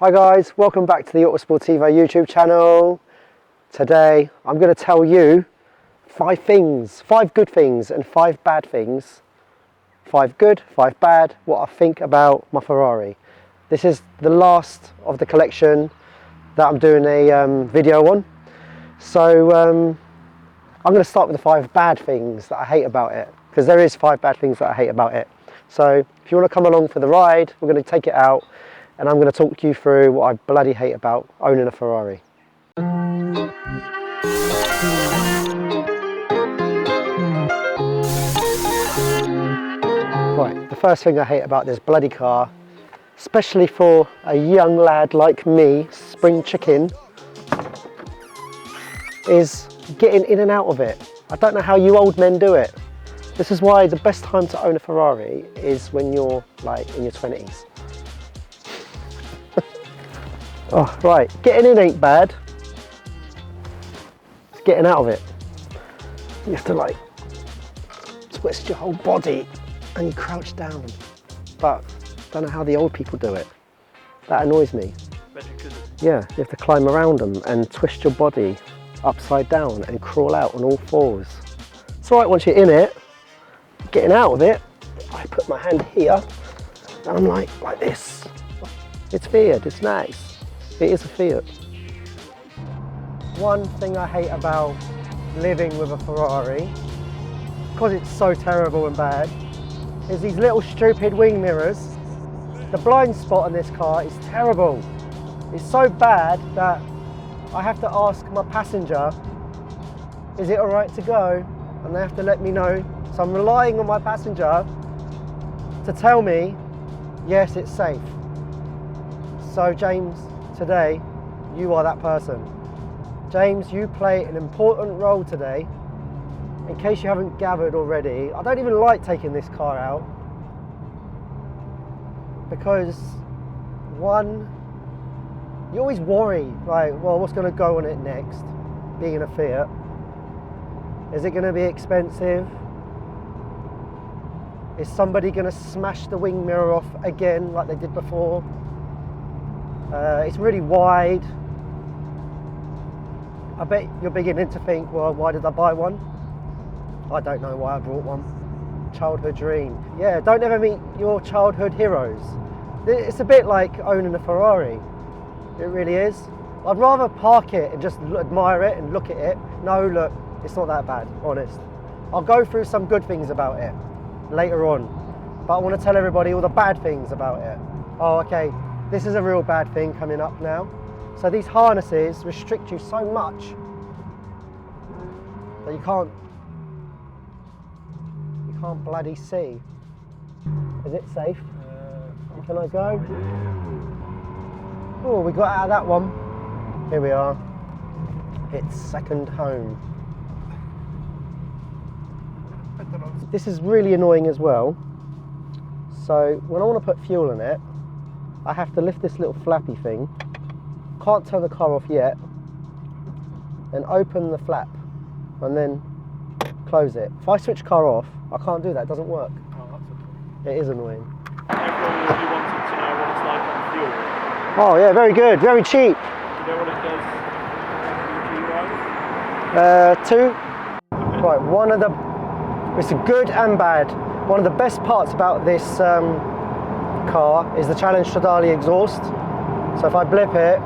Hi guys, welcome back to the Autosportivo YouTube channel. Today I'm going to tell you 5 good things and 5 bad things. 5 good, 5 bad, what I think about my Ferrari. This is the last of the collection that I'm doing a video on. So I'm going to start with the 5 bad things that I hate about it, because there is 5 bad things that I hate about it. So if you want to come along for the ride, we're going to take it out. And I'm going to talk you through what I bloody hate about owning a Ferrari. Right, the first thing I hate about this bloody car, especially for a young lad like me, spring chicken, is getting in and out of it. I don't know how you old men do it. This is why the best time to own a Ferrari is when you're like in your 20s. Oh, right, getting in ain't bad. It's getting out of it. You have to like twist your whole body and you crouch down. But I don't know how the old people do it. That annoys me. Yeah, you have to climb around them and twist your body upside down and crawl out on all fours. It's alright once you're in it. Getting out of it, I put my hand here and I'm like this. It's weird, it's nice. It is a Fiat. One thing I hate about living with a Ferrari, because it's so terrible and bad, is these little stupid wing mirrors. The blind spot on this car is terrible. It's so bad that I have to ask my passenger, is it alright to go? And they have to let me know. So I'm relying on my passenger to tell me, yes, it's safe. So James, today, you are that person. James, you play an important role today. In case you haven't gathered already, I don't even like taking this car out. Because, one, you always worry, like, well, what's going to go on it next, being a Fiat? Is it going to be expensive? Is somebody going to smash the wing mirror off again like they did before? It's really wide. I bet you're beginning to think, well, why did I buy one? I don't know why I bought one. Childhood dream. Yeah, don't ever meet your childhood heroes. It's a bit like owning a Ferrari. It really is. I'd rather park it and just admire it and look at it. No, look, it's not that bad, honest. I'll go through some good things about it later on, but I want to tell everybody all the bad things about it. Oh, okay. This is a real bad thing coming up now. So these harnesses restrict you so much that you can't bloody see. Is it safe? Can I go? Oh, we got out of that one. Here we are. It's second home. This is really annoying as well. So when I want to put fuel in it, I have to lift this little flappy thing, can't turn the car off yet, and open the flap and then close it. If I switch car off, I can't do that, it doesn't work. Oh, that's annoying. It is annoying. Everyone really wanted to know what it's like on fuel. Oh yeah, very good, very cheap. Do you know what it does? 2. Right, it's a good and bad. One of the best parts about this car is the Challenge Stradale exhaust. So if I blip it,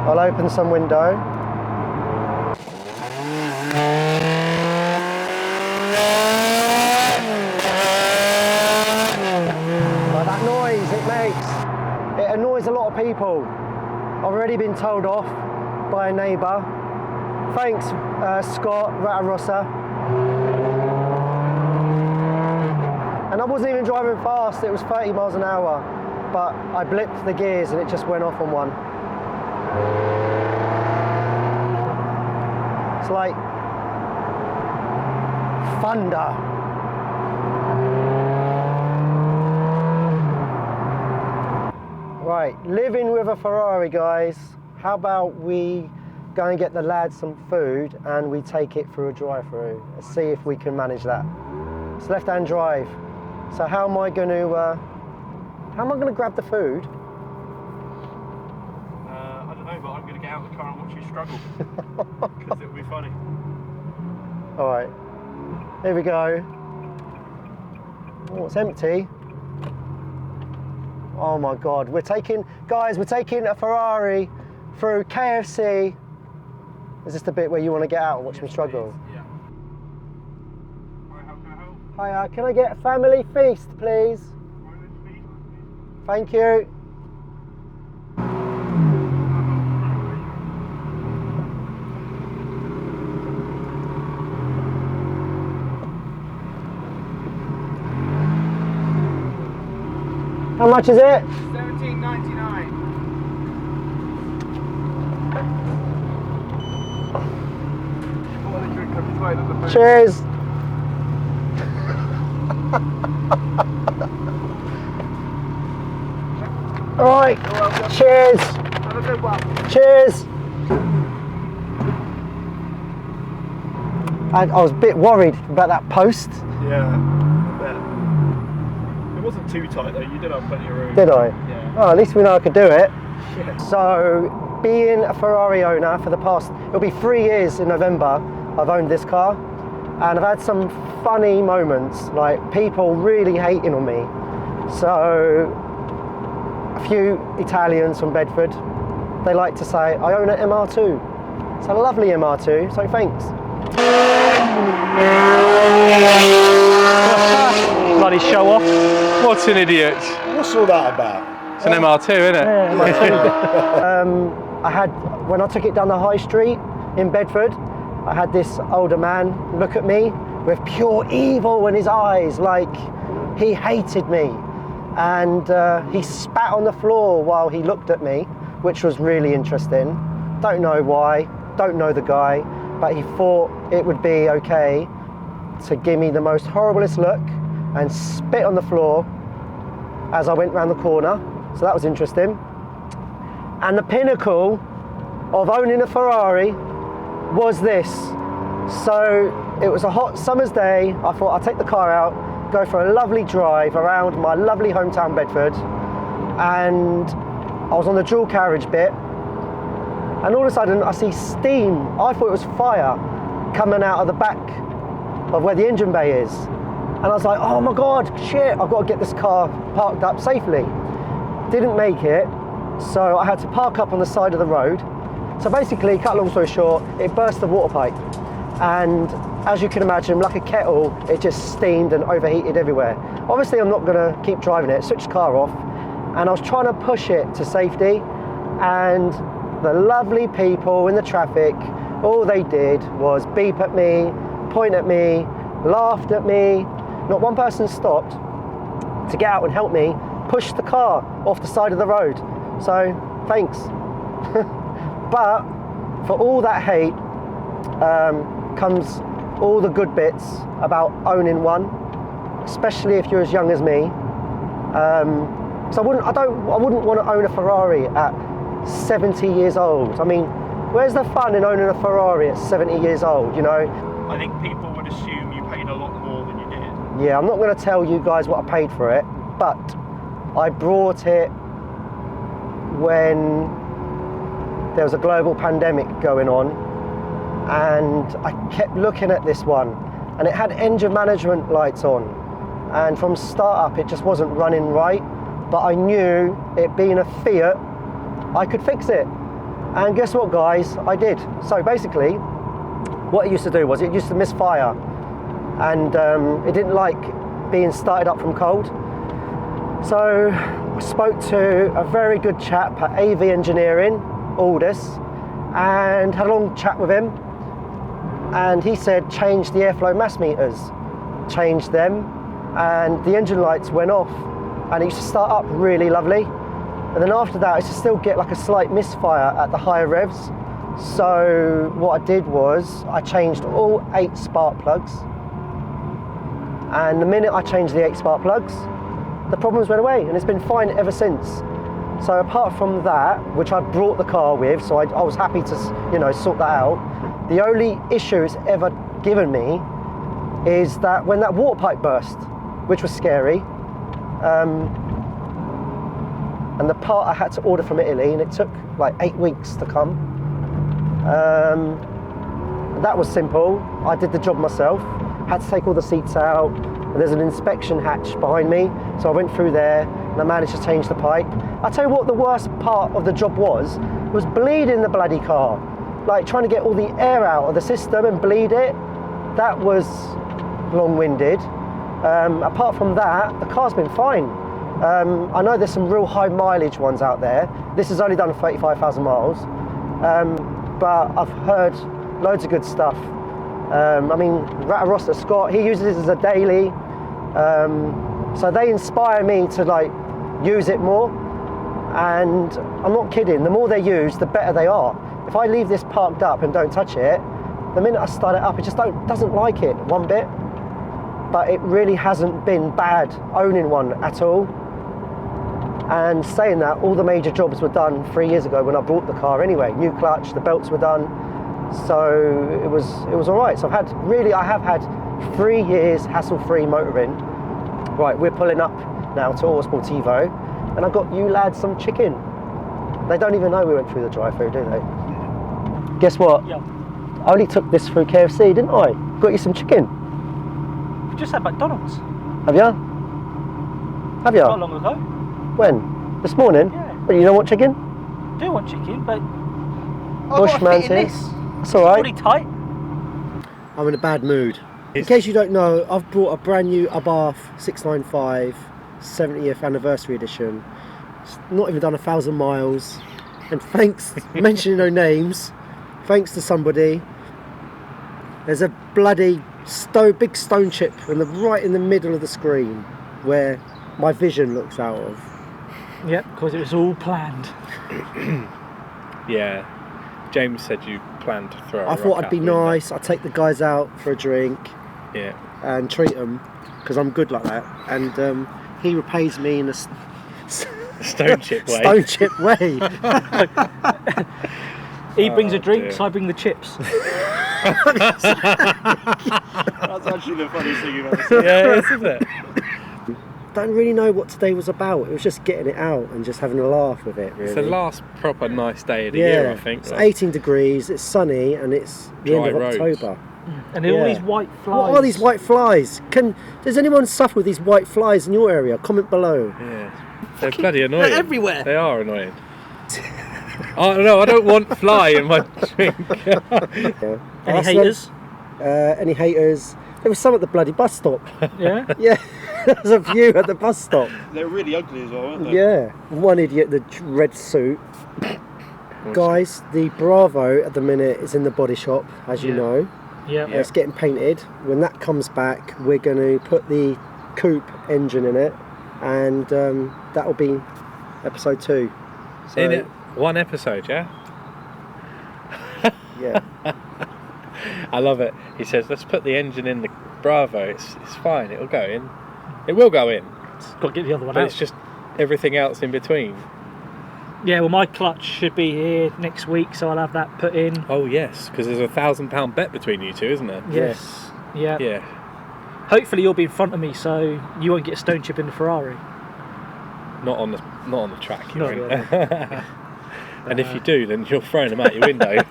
I'll open some window. Like that noise it makes, it annoys a lot of people. I've already been told off by a neighbour. Thanks, Scott Ratarossa. And I wasn't even driving fast, it was 30 miles an hour, but I blipped the gears and it just went off on one. It's like thunder. Right, living with a Ferrari, guys. How about we go and get the lads some food and we take it through a drive-through. Let's see if we can manage that. It's left-hand drive. So how am I going to grab the food I'm going to get out of the car and watch you struggle. Because it'll be funny. All right, here we go. Oh, it's empty. Oh my God, we're taking a Ferrari through KFC. Is this the bit where you want to get out and watch me struggle? Yeah. Alright, how can I help? Hiya, can I get a family feast, please? Thank you. How much is it? $17.99. Cheers. All right. Cheers. Have a good one. Cheers. I was a bit worried about that post. Yeah, I bet. It wasn't too tight though, you did have plenty of room. Did I? Yeah. Oh, at least we know I could do it. Yeah. So, being a Ferrari owner for the past, it'll be 3 years in November, I've owned this car. And I've had some funny moments, like people really hating on me. So, a few Italians from Bedford, they like to say, I own an MR2. It's a lovely MR2, so thanks. Bloody show off. What an idiot. What's all that about? It's an MR2, isn't it? Yeah, I had, when I took it down the high street in Bedford, I had this older man look at me with pure evil in his eyes, like he hated me. And he spat on the floor while he looked at me, which was really interesting. Don't know why, don't know the guy, but he thought it would be okay to give me the most horriblest look and spit on the floor as I went round the corner. So that was interesting. And the pinnacle of owning a Ferrari was this. So it was a hot summer's day. I thought I'd take the car out, go for a lovely drive around my lovely hometown Bedford, and I was on the dual carriage bit, and all of a sudden I see steam. I thought it was fire coming out of the back of where the engine bay is, and I was like, oh my God, shit, I've got to get this car parked up safely. Didn't make it, so I had to park up on the side of the road. So basically, cut a long story short, it burst the water pipe. And as you can imagine, like a kettle, it just steamed and overheated everywhere. Obviously, I'm not gonna keep driving it, switched the car off, and I was trying to push it to safety, and the lovely people in the traffic, all they did was beep at me, point at me, laughed at me. Not one person stopped to get out and help me push the car off the side of the road. So, thanks. But for all that hate comes all the good bits about owning one, especially if you're as young as me. So I wouldn't want to own a Ferrari at 70 years old. I mean, where's the fun in owning a Ferrari at 70 years old, you know? I think people would assume you paid a lot more than you did. Yeah, I'm not going to tell you guys what I paid for it, but I brought it when there was a global pandemic going on, and I kept looking at this one, and it had engine management lights on, and from start up it just wasn't running right, but I knew, it being a Fiat, I could fix it. And guess what, guys? I did. So basically, what it used to do was it used to misfire, and it didn't like being started up from cold. So I spoke to a very good chap at AV Engineering, Aldous, and had a long chat with him, and he said change the airflow mass meters. Changed them, and the engine lights went off, and it used to start up really lovely, and then after that I used to still get like a slight misfire at the higher revs. So what I did was I changed all 8 spark plugs, and the minute I changed the 8 spark plugs, the problems went away, and it's been fine ever since. So apart from that, which I brought the car with, so I was happy to, you know, sort that out. The only issue it's ever given me is that when that water pipe burst, which was scary, and the part I had to order from Italy, and it took like 8 weeks to come. That was simple. I did the job myself. Had to take all the seats out. And there's an inspection hatch behind me, so I went through there and I managed to change the pipe. I'll tell you what the worst part of the job was bleeding the bloody car. Like trying to get all the air out of the system and bleed it. That was long-winded. Apart from that, the car's been fine. I know there's some real high mileage ones out there. This has only done 35,000 miles, but I've heard loads of good stuff. I mean, Roster Scott, he uses it as a daily, so they inspire me to like use it more. And I'm not kidding, the more they use, the better they are. If I leave this parked up and don't touch it, the minute I start it up, it just doesn't like it one bit. But it really hasn't been bad owning one at all. And saying that, all the major jobs were done 3 years ago when I bought the car anyway. New clutch, the belts were done. So it was all right. So I have had 3 years hassle-free motoring. Right, we're pulling up now to Autosportivo, and I got you lads some chicken. They don't even know we went through the drive-through, do they? Guess what? Yeah. I only took this through KFC, didn't I? Got you some chicken. We just had McDonald's. Have you? Have you? Not long ago. When? This morning? Yeah. But you don't want chicken? I do want chicken, but Bushman this. That's all right. Body tight. I'm in a bad mood. In case you don't know, I've brought a brand new Abarth 695 70th anniversary edition. It's not even done 1,000 miles. And thanks, mentioning no names, thanks to somebody, there's a bloody big stone chip right in the middle of the screen where my vision looks out of. Yep, because it was all planned. Yeah. James said you planned to throw. I thought I'd be nice. I'd take the guys out for a drink. Yeah. And treat them because I'm good like that. And he repays me in a Stone chip way. Stone chip way. He brings a drink, dear. so I bring the chips. That's actually the funniest thing you've ever said. Yeah, it is, isn't it? Don't really know what today was about. It was just getting it out and just having a laugh with it, really. It's the last proper nice day of the year, I think. It's 18 degrees, it's sunny, and it's the Dry end of roads. October. And all these white flies. What are these white flies? Does anyone suffer with these white flies in your area? Comment below. Yeah. They're bloody annoying. They're everywhere. They are annoying. Oh no, I don't want fly in my drink. Yeah. Any haters? Any haters? There was some at the bloody bus stop. Yeah? Yeah, there was a few at the bus stop. They're really ugly as well, aren't they? Yeah, one idiot, the red suit. Guys, the Bravo at the minute is in the body shop, as you know. Yeah. It's getting painted. When that comes back, we're going to put the coupe engine in it, and that'll be episode 2. So, In it, one episode, yeah? yeah. I love it. He says, let's put the engine in the Bravo. It's fine. It'll go in. It will go in. Got to get the other one But out. it's just everything else in between. Yeah, well, my clutch should be here next week, so I'll have that put in. Oh yes, because there's a £1,000 bet between you two, isn't there? Yes. Yeah. Yeah. Hopefully you'll be in front of me, so you won't get a stone chip in the Ferrari. Not on the track. You No, won't. yeah. And if you do, then you're throwing them out your window.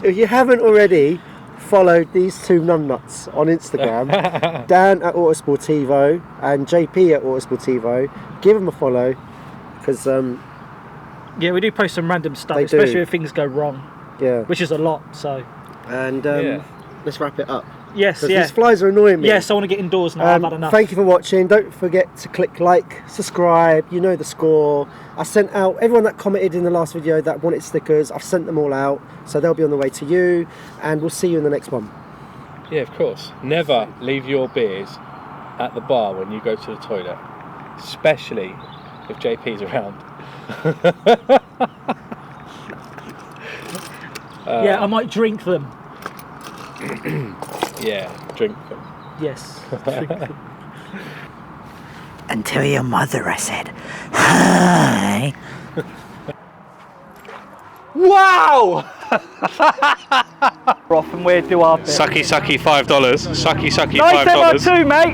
If you haven't already followed these two numbnuts on Instagram, Dan at Autosportivo and JP at Autosportivo, give them a follow, because Yeah, we do post some random stuff, They especially do. if things go wrong, yeah. which is a lot, so... And Yeah. let's wrap it up. Yes, Because yeah. these flies are annoying me. Yes, I want to get indoors now, I've had enough. Thank you for watching. Don't forget to click like, subscribe, you know the score. I sent out everyone that commented in the last video that wanted stickers. I've sent them all out, so they'll be on the way to you, and we'll see you in the next one. Yeah, of course. Never leave your beers at the bar when you go to the toilet, especially if JP's around. Yeah, I might drink them. Yeah, drink them. Yes, drink them. And tell your mother I said hi. Wow! We're off and we'll do our bit. Sucky $5. Sucky Nice $5. MR2, mate!